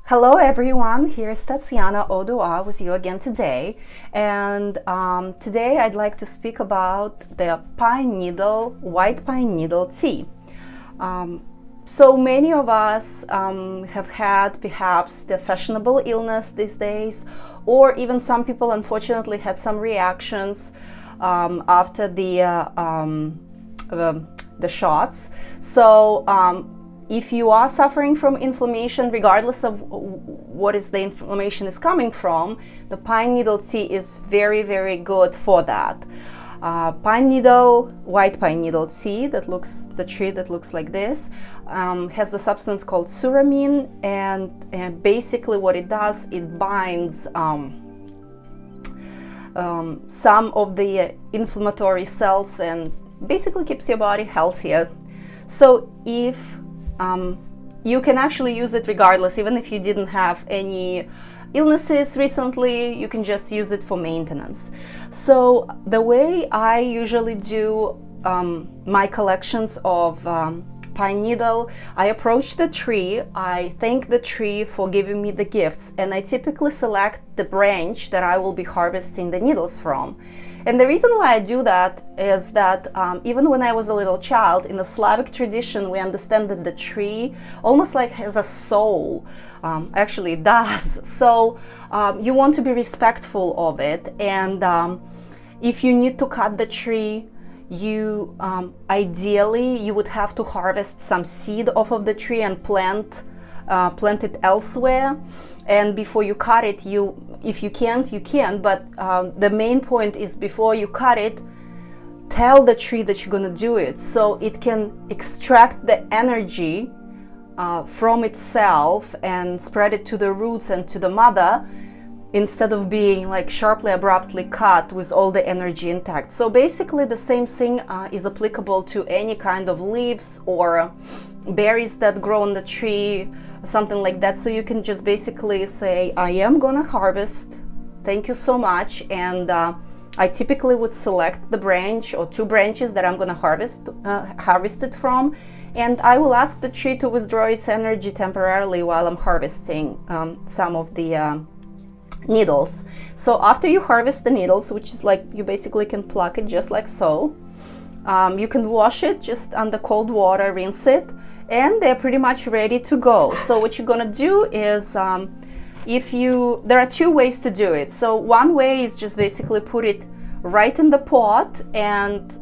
Hello everyone, here's Tatiana Odoa with you again today, and today I'd like to speak about the white pine needle tea. So many of us have had perhaps the fashionable illness these days, or even some people unfortunately had some reactions after the shots. So if you are suffering from inflammation, regardless of what is the inflammation is coming from, the pine needle tea is very, very good for that. White pine needle tea, the tree that looks like this, has the substance called suramine, and basically what it does, it binds some of the inflammatory cells and basically keeps your body healthier. So if you can actually use it regardless, even if you didn't have any illnesses recently, you can just use it for maintenance. So the way I usually do my collections of pine needle, I approach the tree, I thank the tree for giving me the gifts, and I typically select the branch that I will be harvesting the needles from. And the reason why I do that is that even when I was a little child, in the Slavic tradition, we understand that the tree almost like has a soul. Actually, it does. So you want to be respectful of it. And if you need to cut the tree, you ideally you would have to harvest some seed off of the tree and plant it elsewhere. And before you cut it, if you can't, you can't, but the main point is before you cut it, tell the tree that you're gonna do it so it can extract the energy from itself and spread it to the roots and to the mother, instead of being like sharply, abruptly cut with all the energy intact. So basically the same thing is applicable to any kind of leaves or berries that grow on the tree, something like that. So you can just basically say, I am gonna harvest, thank you so much, and I typically would select the branch or two branches that I'm gonna harvest it from, and I will ask the tree to withdraw its energy temporarily while I'm harvesting some of the needles. So after you harvest the needles, which is like you basically can pluck it just like so, you can wash it just under cold water, rinse it, and they're pretty much ready to go. So what you're gonna do is there are two ways to do it. So one way is just basically put it right in the pot and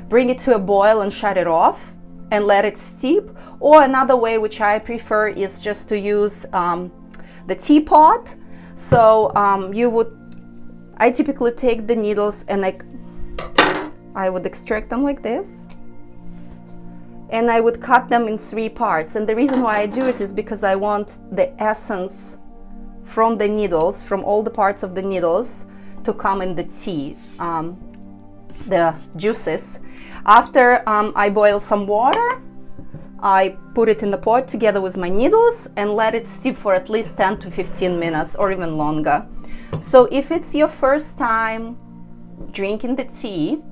bring it to a boil and shut it off and let it steep. Or another way, which I prefer, is just to use the teapot. So I typically take the needles and I would extract them like this, and I would cut them in 3 parts. And the reason why I do it is because I want the essence from the needles, from all the parts of the needles, to come in the tea, the juices. After I boil some water, I put it in the pot together with my needles and let it steep for at least 10 to 15 minutes or even longer. So if it's your first time drinking the tea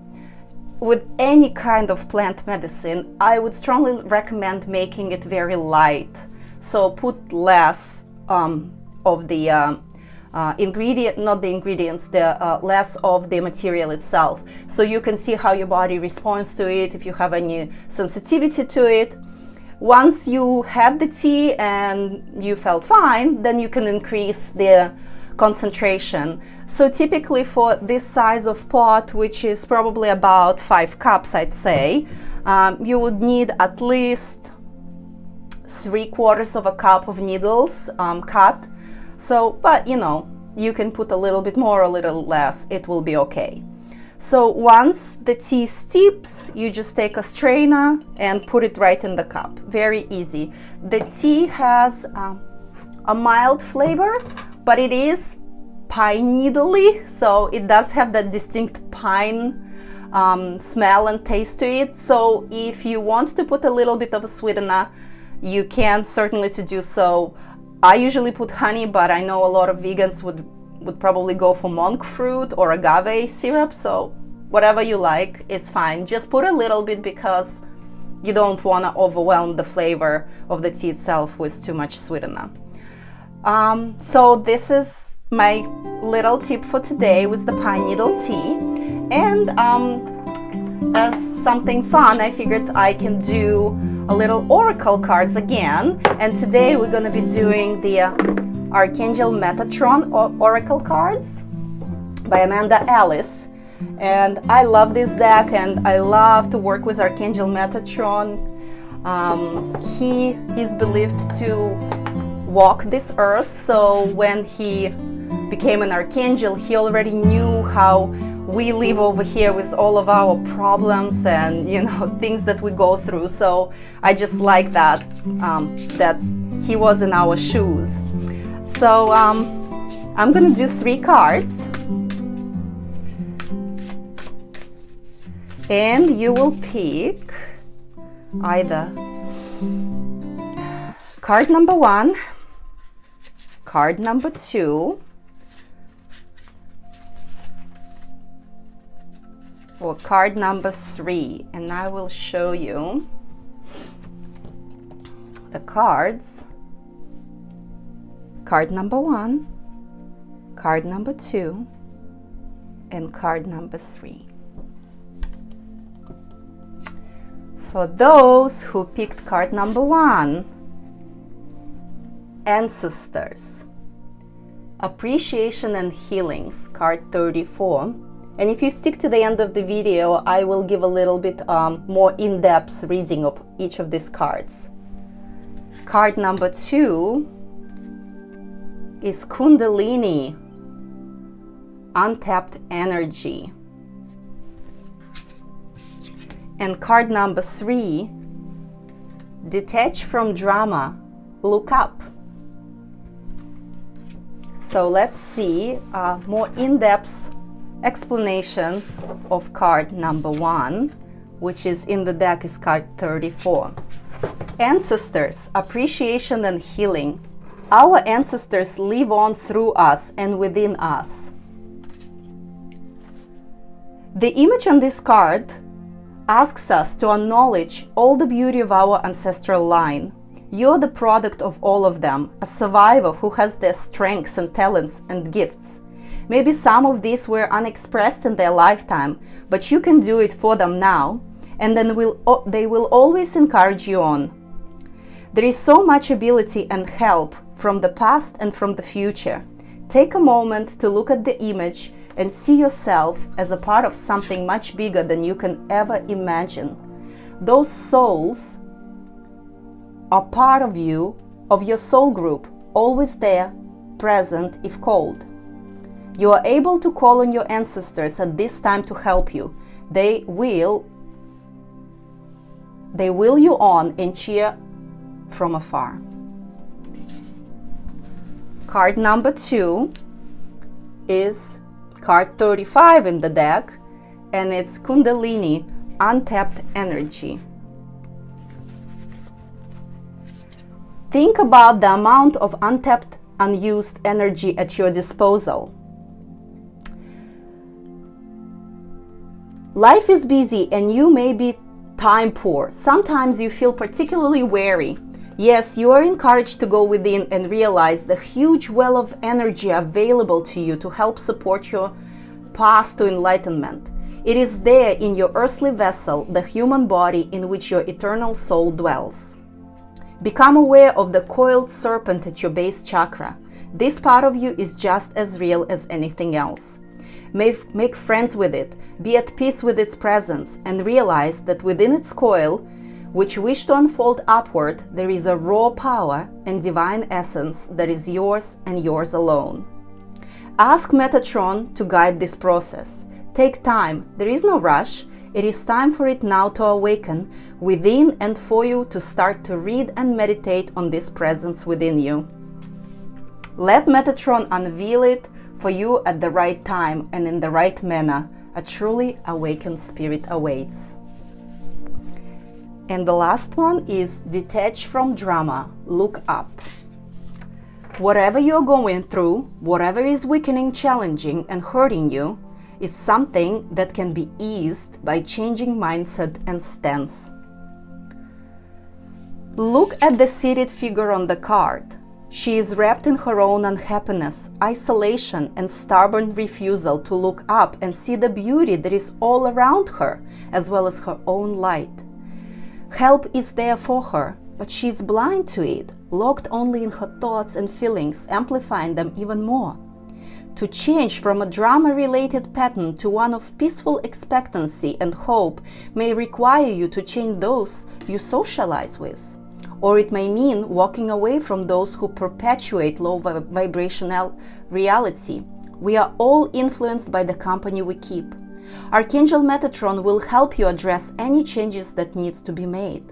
with any kind of plant medicine, I would strongly recommend making it very light. So put less of the less of the material itself, so you can see how your body responds to it, if you have any sensitivity to it. Once you had the tea and you felt fine, then you can increase the concentration. So typically for this size of pot, which is probably about 5 cups, I'd say, you would need at least 3/4 of a cup of needles cut. So, but you can put a little bit more, a little less, it will be okay. So once the tea steeps, you just take a strainer and put it right in the cup. Very easy. The tea has a mild flavor, but it is pine needly, so it does have that distinct pine smell and taste to it. So if you want to put a little bit of a sweetener, you can certainly to do so. I usually put honey, but I know a lot of vegans would probably go for monk fruit or agave syrup, so whatever you like is fine. Just put a little bit because you don't want to overwhelm the flavor of the tea itself with too much sweetener. So this is my little tip for today with the pine needle tea. And as something fun, I figured I can do a little oracle cards again. And today we're going to be doing the Archangel Metatron oracle cards by Amanda Ellis. And I love this deck, and I love to work with Archangel Metatron. He is believed to walk this earth, so when he became an archangel, he already knew how we live over here with all of our problems and things that we go through. So I just like that that he was in our shoes. So I'm gonna do 3 cards, and you will pick either card number 1, card number 2, or card number 3, and I will show you the cards. Card number 1, card number 2, and card number 3. For those who picked card number 1, Ancestors, Appreciation and Healings, card 34. And if you stick to the end of the video, I will give a little bit more in-depth reading of each of these cards. Card number 2 is Kundalini, Untapped Energy. And card number 3, Detach from Drama, Look Up. So let's see a more in-depth explanation of card number 1, which is in the deck is card 34. Ancestors, Appreciation and Healing. Our ancestors live on through us and within us. The image on this card asks us to acknowledge all the beauty of our ancestral line. You're the product of all of them, a survivor who has their strengths and talents and gifts. Maybe some of these were unexpressed in their lifetime, but you can do it for them now, and then they will always encourage you on. There is so much ability and help from the past and from the future. Take a moment to look at the image and see yourself as a part of something much bigger than you can ever imagine. Those souls are part of you, of your soul group, always there, present if called. You are able to call on your ancestors at this time to help you. They will you on and cheer from afar. Card number 2 is card 35 in the deck, and it's Kundalini, Untapped Energy. Think about the amount of untapped, unused energy at your disposal. Life is busy and you may be time poor. Sometimes you feel particularly weary. Yes, you are encouraged to go within and realize the huge well of energy available to you to help support your path to enlightenment. It is there in your earthly vessel, the human body in which your eternal soul dwells. Become aware of the coiled serpent at your base chakra. This part of you is just as real as anything else. Make friends with it, be at peace with its presence, and realize that within its coil, which wish to unfold upward, there is a raw power and divine essence that is yours and yours alone. Ask Metatron to guide this process. Take time, there is no rush. It is time for it now to awaken within and for you to start to read and meditate on this presence within you. Let Metatron unveil it for you at the right time and in the right manner. A truly awakened spirit awaits. And the last one is Detach from Drama, Look Up. Whatever you're going through, whatever is weakening, challenging, and hurting you, is something that can be eased by changing mindset and stance. Look at the seated figure on the card. She is wrapped in her own unhappiness, isolation, and stubborn refusal to look up and see the beauty that is all around her, as well as her own light. Help is there for her, but she is blind to it, locked only in her thoughts and feelings, amplifying them even more. To change from a drama-related pattern to one of peaceful expectancy and hope may require you to change those you socialize with. Or it may mean walking away from those who perpetuate low vibrational reality. We are all influenced by the company we keep. Archangel Metatron will help you address any changes that needs to be made.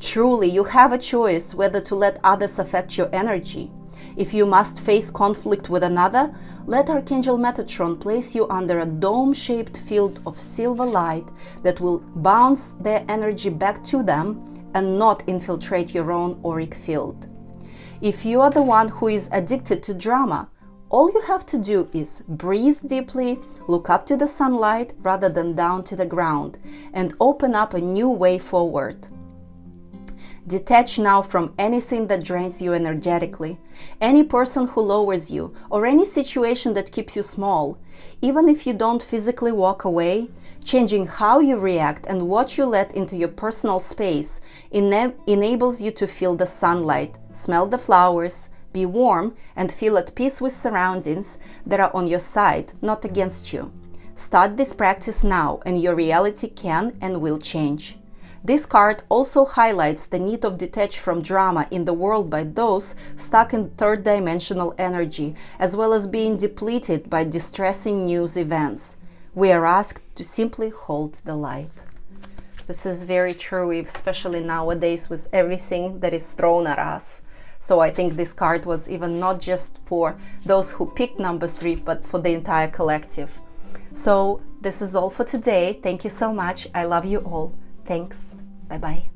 Truly, you have a choice whether to let others affect your energy. If you must face conflict with another, let Archangel Metatron place you under a dome-shaped field of silver light that will bounce their energy back to them and not infiltrate your own auric field. If you are the one who is addicted to drama, all you have to do is breathe deeply, look up to the sunlight rather than down to the ground, and open up a new way forward. Detach now from anything that drains you energetically, any person who lowers you, or any situation that keeps you small. Even if you don't physically walk away, changing how you react and what you let into your personal space enables you to feel the sunlight, smell the flowers, be warm, and feel at peace with surroundings that are on your side, not against you. Start this practice now, and your reality can and will change. This card also highlights the need of detach from drama in the world by those stuck in third-dimensional energy, as well as being depleted by distressing news events. We are asked to simply hold the light. This is very true, especially nowadays with everything that is thrown at us. So I think this card was even not just for those who picked number 3, but for the entire collective. So this is all for today. Thank you so much. I love you all. Thanks. Bye-bye.